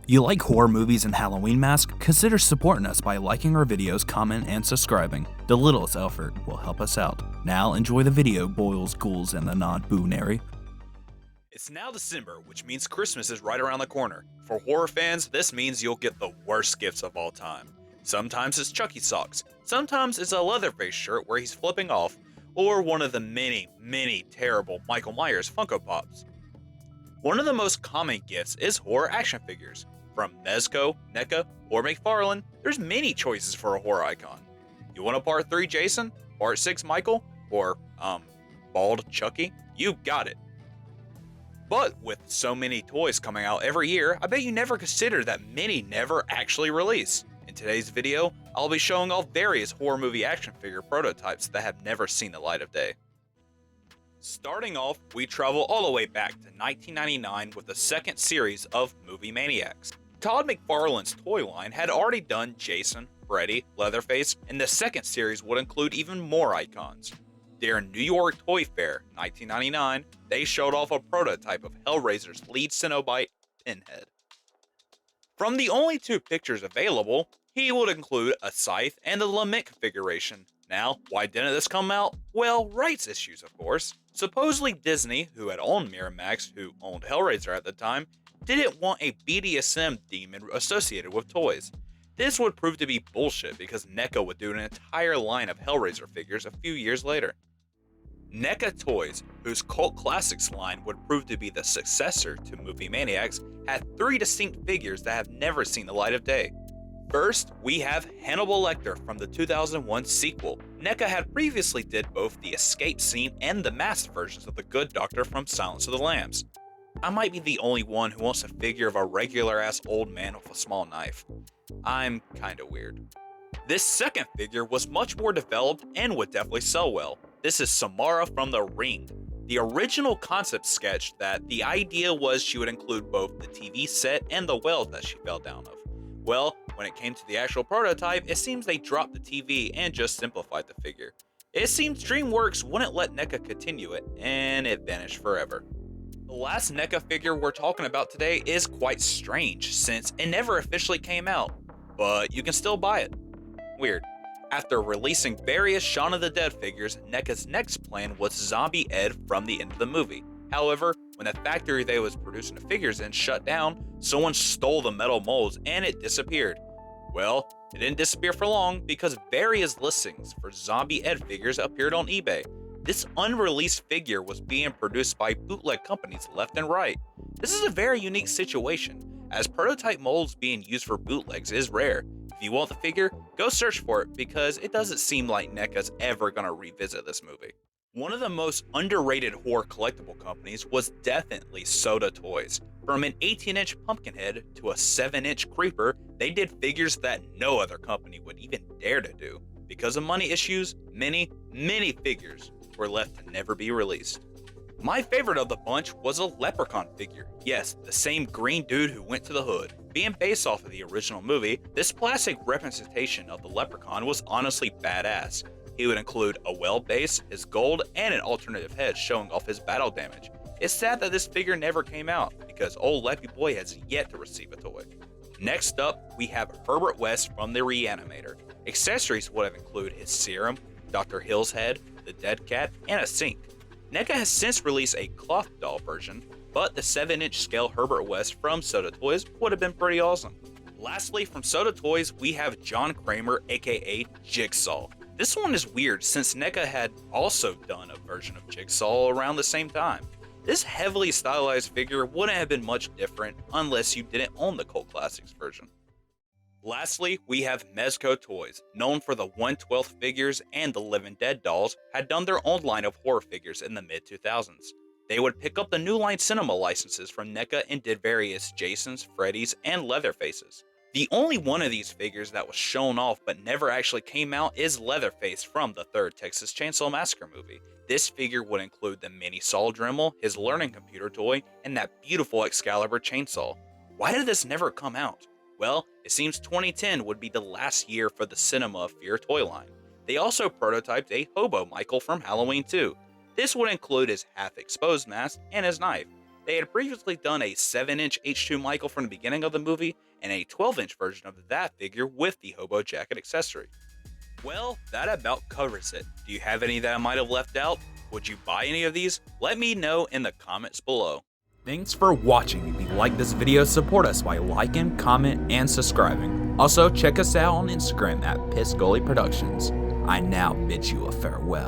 You like horror movies and Halloween masks? Consider supporting us by liking our videos, comment, and subscribing. The littlest effort will help us out. Now enjoy the video, boils, ghouls, and the non-boonary. It's now December, which means Christmas is right around the corner. For horror fans, this means you'll get the worst gifts of all time. Sometimes it's Chucky socks, sometimes it's a Leatherface shirt where he's flipping off, or one of the many terrible Michael Myers Funko Pops. One of the most common gifts is horror action figures. From Mezco, NECA, or Mcfarlane, there's many choices for a horror icon. You want a Part 3 Jason, Part 6 Michael, or, Bald Chucky? You got it. But with so many toys coming out every year, I bet you never considered that many never actually release. In today's video, I'll be showing off various horror movie action figure prototypes that have never seen the light of day. Starting off, we travel all the way back to 1999 with the second series of Movie Maniacs. Todd McFarlane's toy line had already done Jason, Freddy, Leatherface, and the second series would include even more icons. During New York Toy Fair 1999, they showed off a prototype of Hellraiser's lead Cenobite, Pinhead. From the only two pictures available, he would include a scythe and a lament configuration. Now, why didn't this come out? Well, rights issues, of course. Supposedly Disney, who had owned Miramax, who owned Hellraiser at the time, didn't want a BDSM demon associated with toys. This would prove to be bullshit because NECA would do an entire line of Hellraiser figures a few years later. NECA Toys, whose Cult Classics line would prove to be the successor to Movie Maniacs, had three distinct figures that have never seen the light of day. First, we have Hannibal Lecter from the 2001 sequel. NECA had previously did both the escape scene and the masked versions of the Good Doctor from Silence of the Lambs. I might be the only one who wants a figure of a regular-ass old man with a small knife. I'm kinda weird. This second figure was much more developed and would definitely sell well. This is Samara from The Ring. The original concept sketched that the idea was she would include both the TV set and the well that she fell down of. Well, when it came to the actual prototype, it seems they dropped the TV and just simplified the figure. It seems DreamWorks wouldn't let NECA continue it, and it vanished forever. The last NECA figure we're talking about today is quite strange, since it never officially came out, but you can still buy it. Weird. After releasing various Shaun of the Dead figures, NECA's next plan was Zombie Ed from the end of the movie. However, when the factory they was producing the figures in shut down, someone stole the metal molds and it disappeared. Well, it didn't disappear for long because various listings for Zombie Ed figures appeared on eBay. This unreleased figure was being produced by bootleg companies left and right. This is a very unique situation, as prototype molds being used for bootlegs is rare. If you want the figure, go search for it because it doesn't seem like NECA's ever gonna revisit this movie. One of the most underrated horror collectible companies was definitely Soda Toys. From an 18-inch Pumpkinhead to a 7-inch Creeper, they did figures that no other company would even dare to do. Because of money issues, many figures were left to never be released. My favorite of the bunch was a Leprechaun figure. Yes, the same green dude who went to the hood. Being based off of the original movie, this plastic representation of the Leprechaun was honestly badass. He would include a well base, his gold, and an alternative head showing off his battle damage. It's sad that this figure never came out, because old Leppy Boy has yet to receive a toy. Next up, we have Herbert West from the Reanimator. Accessories would have included his serum, Dr. Hill's head, the dead cat, and a sink. NECA has since released a cloth doll version, but the 7-inch scale Herbert West from Soda Toys would have been pretty awesome. Lastly, from Soda Toys, we have John Kramer, aka Jigsaw. This one is weird since NECA had also done a version of Jigsaw around the same time. This heavily stylized figure wouldn't have been much different unless you didn't own the Cult Classics version. Lastly, we have Mezco Toys, known for the 1/12 figures and the Living Dead dolls, had done their own line of horror figures in the mid-2000s. They would pick up the New Line Cinema licenses from NECA and did various Jasons, Freddys, and Leatherfaces. The only one of these figures that was shown off but never actually came out is Leatherface from the third Texas Chainsaw Massacre movie. This figure would include the mini Saw Dremel, his learning computer toy, and that beautiful Excalibur chainsaw. Why did this never come out? Well, it seems 2010 would be the last year for the Cinema of Fear toy line. They also prototyped a Hobo Michael from Halloween 2. This would include his half-exposed mask and his knife. They had previously done a 7-inch H2 Michael from the beginning of the movie and a 12-inch version of that figure with the hobo jacket accessory. Well, that about covers it. Do you have any that I might have left out? Would you buy any of these? Let me know in the comments below. Thanks for watching. If you like this video, support us by liking, comment, and subscribing. Also, check us out on Instagram at Piss Gully Productions. I now bid you a farewell.